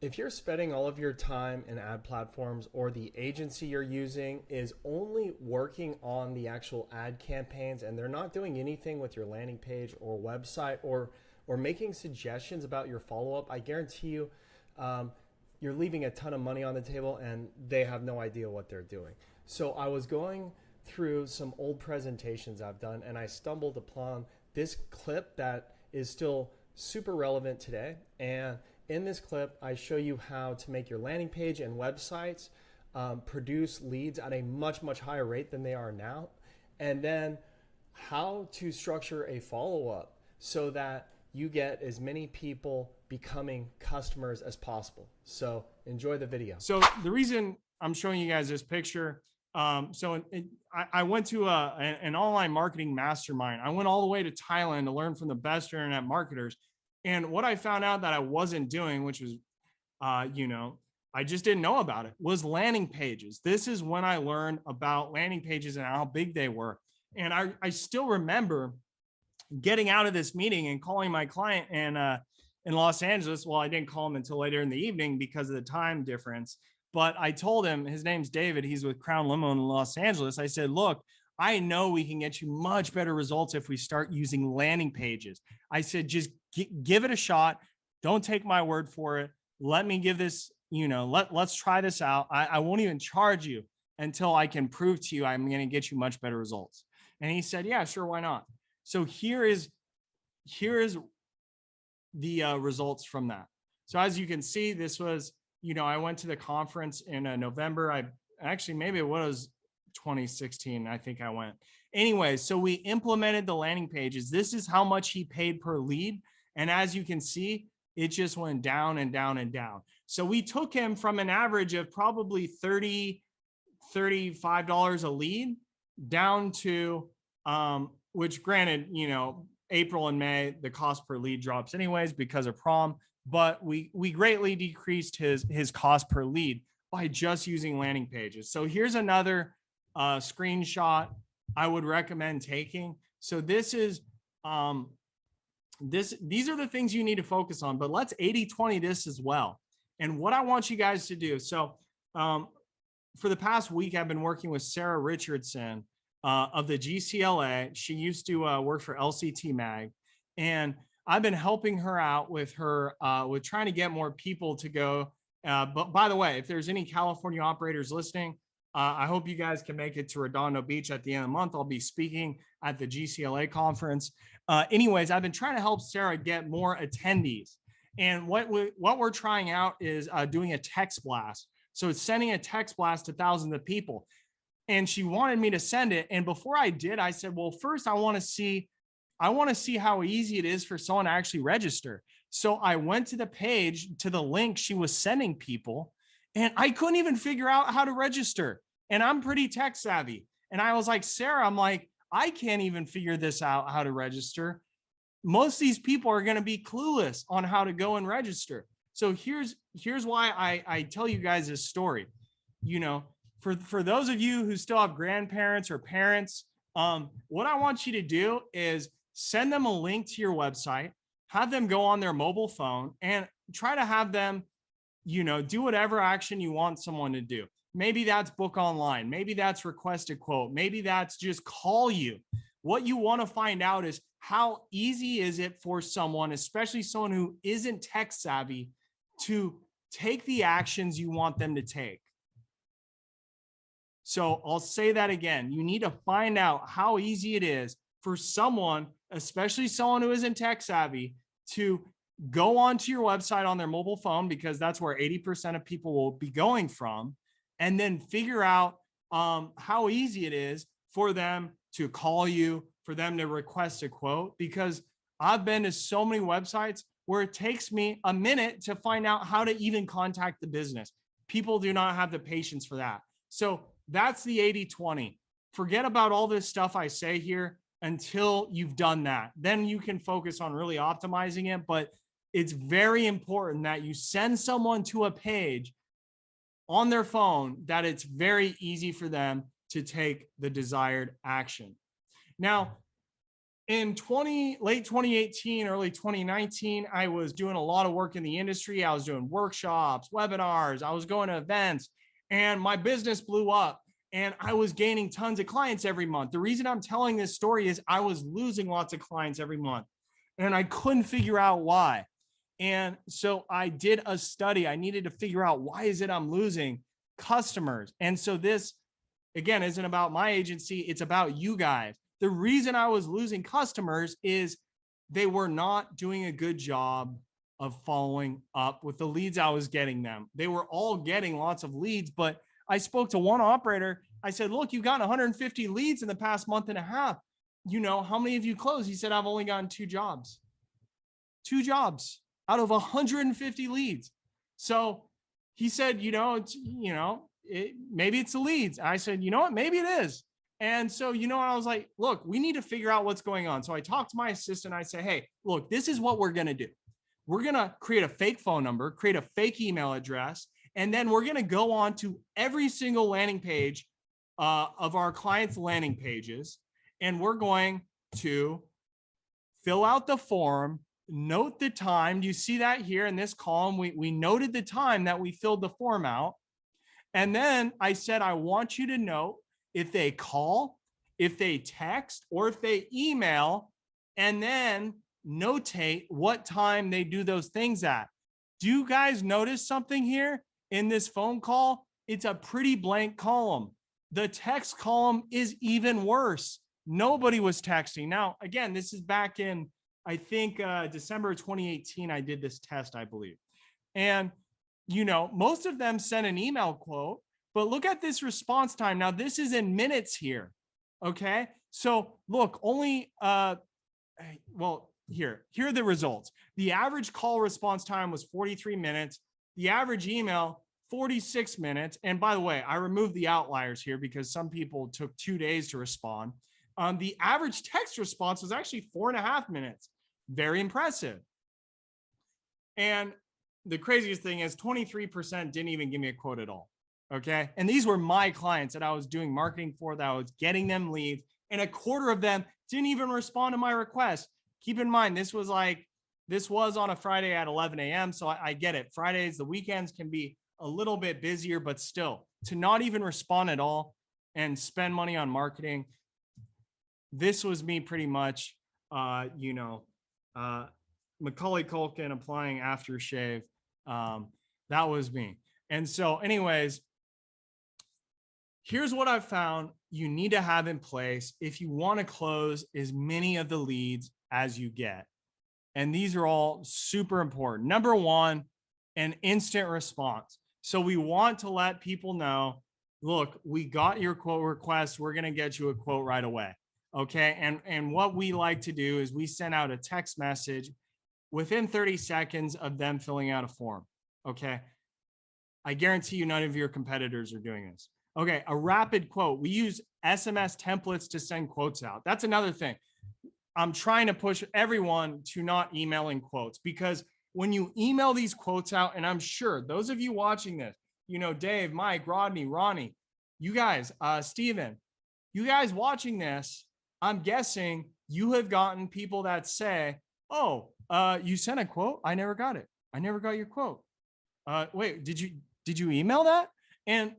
If you're spending all of your time in ad platforms or the agency you're using is only working on the actual ad campaigns and they're not doing anything with your landing page or website or making suggestions about your follow-up, I guarantee you you're leaving a ton of money on the table and they have no idea what they're doing. So I was going through some old presentations I've done and I stumbled upon this clip that is still super relevant today. And in this clip, I show you how to make your landing page and websites produce leads at a much, much higher rate than they are now. And then how to structure a follow-up so that you get as many people becoming customers as possible. So enjoy the video. So the reason I'm showing you guys this picture, I went to an online marketing mastermind. I went all the way to Thailand to learn from the best internet marketers. And what I found out that I wasn't doing, which was, I just didn't know about it, was landing pages. This is when I learned about landing pages and how big they were. And I still remember getting out of this meeting and calling my client in Los Angeles. Well, I didn't call him until later in the evening because of the time difference. But I told him, his name's David. He's with Crown Limo in Los Angeles. I said, look, I know we can get you much better results if we start using landing pages. I said, just give it a shot. Don't take my word for it. Let me give this, let's try this out. I won't even charge you until I can prove to you I'm going to get you much better results. And he said, yeah, sure, why not? So here is the results from that. So as you can see, this was, I went to the conference in November. Maybe it was 2016. I think I went. Anyway, so we implemented the landing pages. This is how much he paid per lead. And as you can see, it just went down and down and down. So we took him from an average of probably $30, $35 a lead down to, which granted, April and May, the cost per lead drops anyways because of prom, but we greatly decreased his cost per lead by just using landing pages. So here's another screenshot I would recommend taking. So this is, these are the things you need to focus on, but let's 80-20 this as well. And what I want you guys to do. So for the past week, I've been working with Sarah Richardson of the GCLA. She used to work for LCT Mag. And I've been helping her out with her, with trying to get more people to go. But by the way, if there's any California operators listening, I hope you guys can make it to Redondo Beach at the end of the month. I'll be speaking at the GCLA conference. Anyways, I've been trying to help Sarah get more attendees. And what we're trying out is doing a text blast. So it's sending a text blast to thousands of people. And she wanted me to send it. And before I did, I said, well, first I want to see how easy it is for someone to actually register. So I went to the page, to the link she was sending people, and I couldn't even figure out how to register. And I'm pretty tech savvy. And I was like, Sarah, I can't even figure this out, how to register. Most of these people are going to be clueless on how to go and register. So here's why I tell you guys this story. For those of you who still have grandparents or parents, what I want you to do is send them a link to your website, have them go on their mobile phone and try to have them, do whatever action you want someone to do. Maybe that's book online. Maybe that's request a quote. Maybe that's just call you. What you want to find out is how easy is it for someone, especially someone who isn't tech savvy, to take the actions you want them to take. So I'll say that again. You need to find out how easy it is for someone, especially someone who isn't tech savvy, to go onto your website on their mobile phone, because that's where 80% of people will be going from, and then figure out how easy it is for them to call you, for them to request a quote, because I've been to so many websites where it takes me a minute to find out how to even contact the business. People do not have the patience for that. So that's the 80-20. Forget about all this stuff I say here until you've done that. Then you can focus on really optimizing it. But it's very important that you send someone to a page on their phone that it's very easy for them to take the desired action. Now, in late 2018, early 2019, I was doing a lot of work in the industry. I was doing workshops, webinars, I was going to events, and my business blew up and I was gaining tons of clients every month. The reason I'm telling this story is I was losing lots of clients every month and I couldn't figure out why. And so I did a study. I needed to figure out, why is it I'm losing customers? And so this, again, isn't about my agency. It's about you guys. The reason I was losing customers is they were not doing a good job of following up with the leads I was getting them. They were all getting lots of leads, but I spoke to one operator. I said, look, you got 150 leads in the past month and a half. You know, how many of you closed? He said, I've only gotten 2 jobs. 2 jobs out of 150 leads. So he said, maybe it's the leads. I said, you know what? Maybe it is. And so, I was like, look, we need to figure out what's going on. So I talked to my assistant. I said, hey, look, this is what we're going to do. We're going to create a fake phone number, create a fake email address, and then we're going to go on to every single landing page of our clients' landing pages. And we're going to fill out the form, note the time. Do you see that here in this column? We noted the time that we filled the form out. And then I said, I want you to note if they call, if they text, or if they email, and then notate what time they do those things at. Do you guys notice something here in this phone call? It's a pretty blank column. The text column is even worse. Nobody was texting. Now, again, this is back in, I think, December 2018, I did this test, I believe. And, most of them sent an email quote, but look at this response time. Now, this is in minutes here. Okay. So look, only, here are the results. The average call response time was 43 minutes. The average email, 46 minutes. And by the way, I removed the outliers here because some people took 2 days to respond. The average text response was actually 4.5 minutes. Very impressive. And the craziest thing is 23% didn't even give me a quote at all. Okay. And these were my clients that I was doing marketing for, that I was getting them leads, and a quarter of them didn't even respond to my request. Keep in mind, this was on a Friday at 11 a.m. So I get it. Fridays, the weekends can be a little bit busier, but still, to not even respond at all and spend money on marketing. This was me pretty much, Macaulay Culkin applying aftershave. That was me. And so anyways, here's what I've found you need to have in place if you want to close as many of the leads as you get. And these are all super important. Number one, an instant response. So we want to let people know, look, we got your quote request. We're going to get you a quote right away. Okay. And what we like to do is we send out a text message within 30 seconds of them filling out a form. Okay. I guarantee you none of your competitors are doing this. Okay. A rapid quote. We use SMS templates to send quotes out. That's another thing. I'm trying to push everyone to not emailing quotes, because when you email these quotes out, and I'm sure those of you watching this, Dave, Mike, Rodney, Ronnie, you guys, Steven, you guys watching this, I'm guessing you have gotten people that say, oh, you sent a quote. I never got it. I never got your quote. Wait, did you email that? And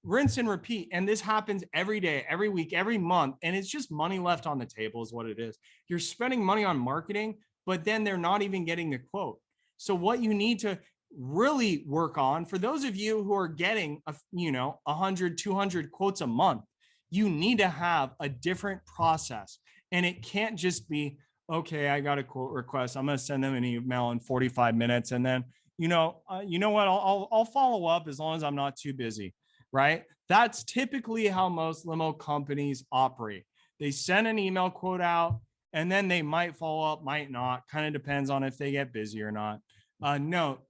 rinse and repeat. And this happens every day, every week, every month. And it's just money left on the table is what it is. You're spending money on marketing, but then they're not even getting the quote. So what you need to really work on, for those of you who are getting 100, 200 quotes a month, you need to have a different process. And it can't just be, okay, I got a quote request, I'm going to send them an email in 45 minutes. And then, you know what, I'll follow up as long as I'm not too busy. Right? That's typically how most limo companies operate. They send an email quote out and then they might follow up, might not. Kind of depends on if they get busy or not. No.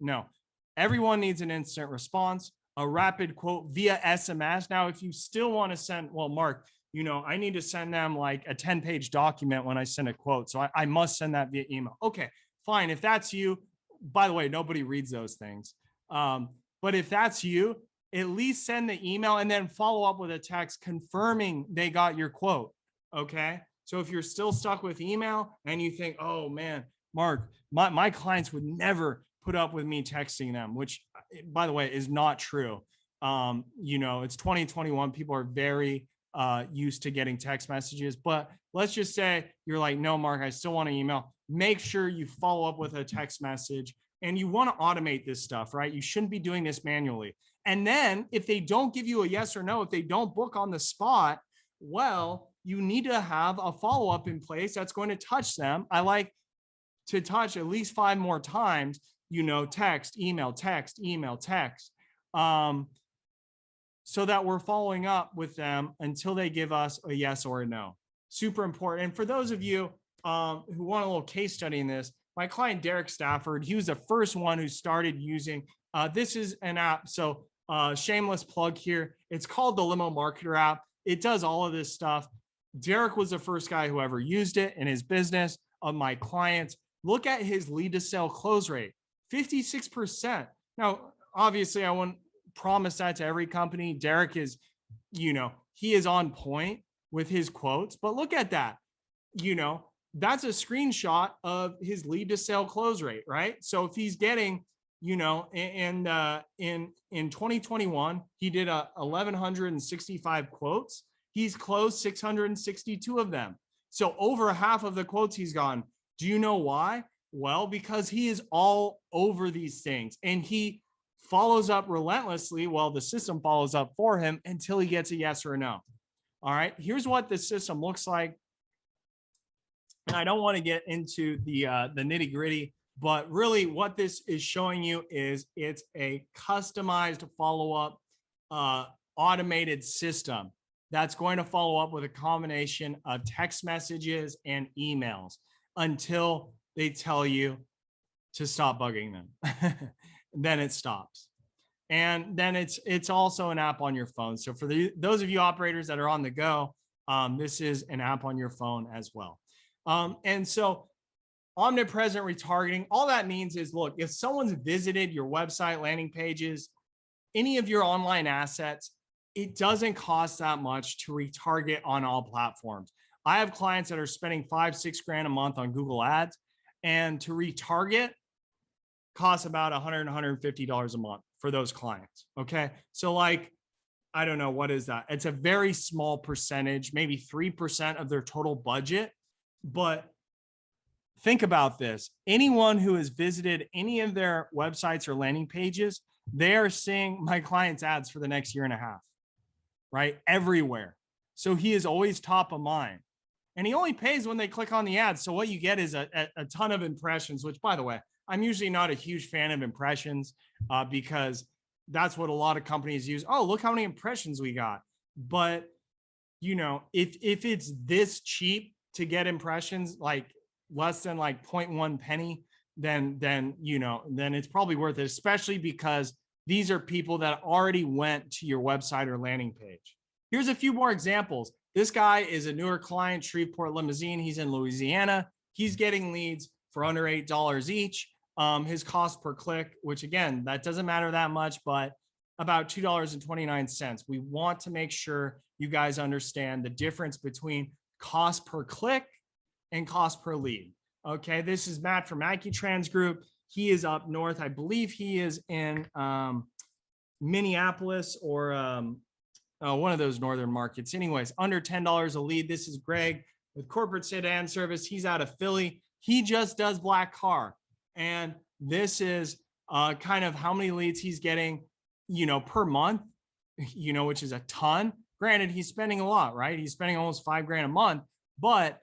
Everyone needs an instant response, a rapid quote via SMS. Now, if you still want to send, well, Mark, I need to send them like a 10-page document when I send a quote. So I must send that via email. Okay, fine. If that's you, by the way, nobody reads those things. But if that's you, at least send the email and then follow up with a text confirming they got your quote. Okay. So if you're still stuck with email and you think, oh man, Mark, my clients would never put up with me texting them, which by the way is not true. It's 2021. People are very used to getting text messages, but let's just say you're like, no, Mark, I still want to email. Make sure you follow up with a text message, and you want to automate this stuff, right? You shouldn't be doing this manually. And then if they don't give you a yes or no, if they don't book on the spot, well, you need to have a follow-up in place that's going to touch them. I like to touch at least 5 more times, text, email, text, email, text. So that we're following up with them until they give us a yes or a no. Super important. And for those of you who want a little case study in this, my client, Derek Stafford, he was the first one who started using, this is an app. So shameless plug here. It's called the Limo Marketer app. It does all of this stuff. Derek was the first guy who ever used it in his business. Of my clients, look at his lead to sale close rate, 56%. Now, obviously I wouldn't promise that to every company. Derek is, he is on point with his quotes, but look at that. That's a screenshot of his lead to sale close rate, right? So if he's getting, in 2021, he did 1,165 quotes. He's closed 662 of them. So over half of the quotes he's gotten. Do you know why? Well, because he is all over these things and he follows up relentlessly. Well, the system follows up for him until he gets a yes or a no. All right, here's what the system looks like. And I don't want to get into the nitty gritty, but really what this is showing you is it's a customized follow-up automated system that's going to follow up with a combination of text messages and emails until they tell you to stop bugging them. Then it stops. And then it's also an app on your phone. So for those of you operators that are on the go, this is an app on your phone as well. And so omnipresent retargeting, all that means is, look, if someone's visited your website, landing pages, any of your online assets, it doesn't cost that much to retarget on all platforms. I have clients that are spending $5-6 grand a month on Google Ads, and to retarget costs about $100, $150 a month for those clients. Okay. So like, I don't know, what is that? It's a very small percentage, maybe 3% of their total budget. But think about this. Anyone who has visited any of their websites or landing pages, they are seeing my client's ads for the next year and a half, right? Everywhere. So he is always top of mind. And he only pays when they click on the ads. So what you get is a ton of impressions, which, by the way, I'm usually not a huge fan of impressions because that's what a lot of companies use. Oh, look how many impressions we got. But, if it's this cheap to get impressions, like less than like 0.1 penny, then it's probably worth it, especially because these are people that already went to your website or landing page. Here's a few more examples. This guy is a newer client, Shreveport Limousine. He's in Louisiana. He's getting leads for under $8 each. His cost per click, which again, that doesn't matter that much, but about $2.29. We want to make sure you guys understand the difference between cost per click and cost per lead. Okay, this is Matt from AccuTrans Group. He is up north. I believe he is in Minneapolis or one of those northern markets. Anyways, under $10 a lead. This is Greg with Corporate Sedan Service. He's out of Philly. He just does black car. And this is kind of how many leads he's getting, per month, which is a ton. Granted, he's spending a lot, right? He's spending almost $5 grand a month, but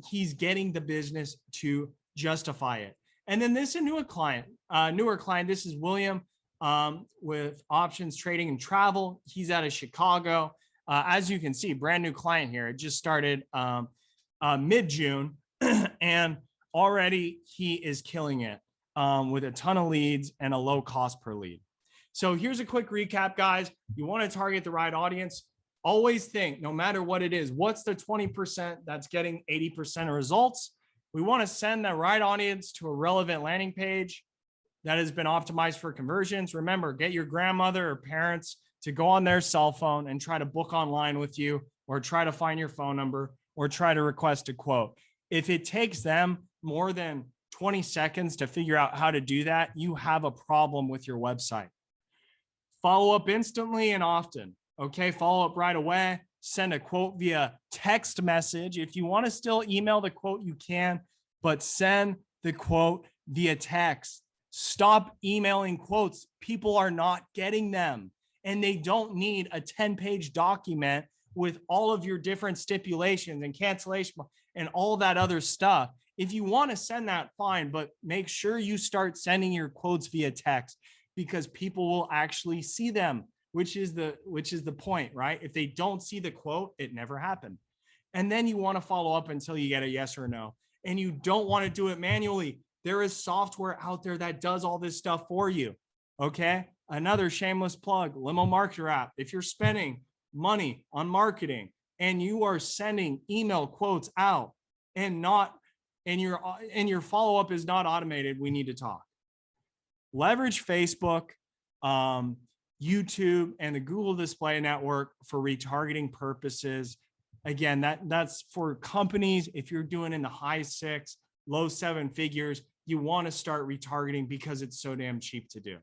he's getting the business to justify it. And then this is a newer client. This is William with Options Trading and Travel. He's out of Chicago. As you can see, brand new client here. It just started mid-June, and already he is killing it with a ton of leads and a low cost per lead. So here's a quick recap, guys. You want to target the right audience. Always think, no matter what it is, what's the 20% that's getting 80% of results? We want to send the right audience to a relevant landing page that has been optimized for conversions. Remember, get your grandmother or parents to go on their cell phone and try to book online with you, or try to find your phone number, or try to request a quote. If it takes them more than 20 seconds to figure out how to do that, you have a problem with your website. Follow up instantly and often. Okay, follow up right away. Send a quote via text message. If you want to still email the quote, you can, but send the quote via text. Stop emailing quotes. People are not getting them, and they don't need a 10-page document with all of your different stipulations and cancellation and all that other stuff. If you want to send that, fine, but make sure you start sending your quotes via text, because people will actually see them, which is the point, right? If they don't see the quote, it never happened. And then you want to follow up until you get a yes or no. And you don't want to do it manually. There is software out there that does all this stuff for you. Okay. Another shameless plug, Limo Marketer app. If you're spending money on marketing and you are sending email quotes out and your follow-up is not automated, we need to talk. Leverage Facebook, YouTube, and the Google Display Network for retargeting purposes. Again, that's for companies. If you're doing in the high 6, low 7 figures, you want to start retargeting because it's so damn cheap to do.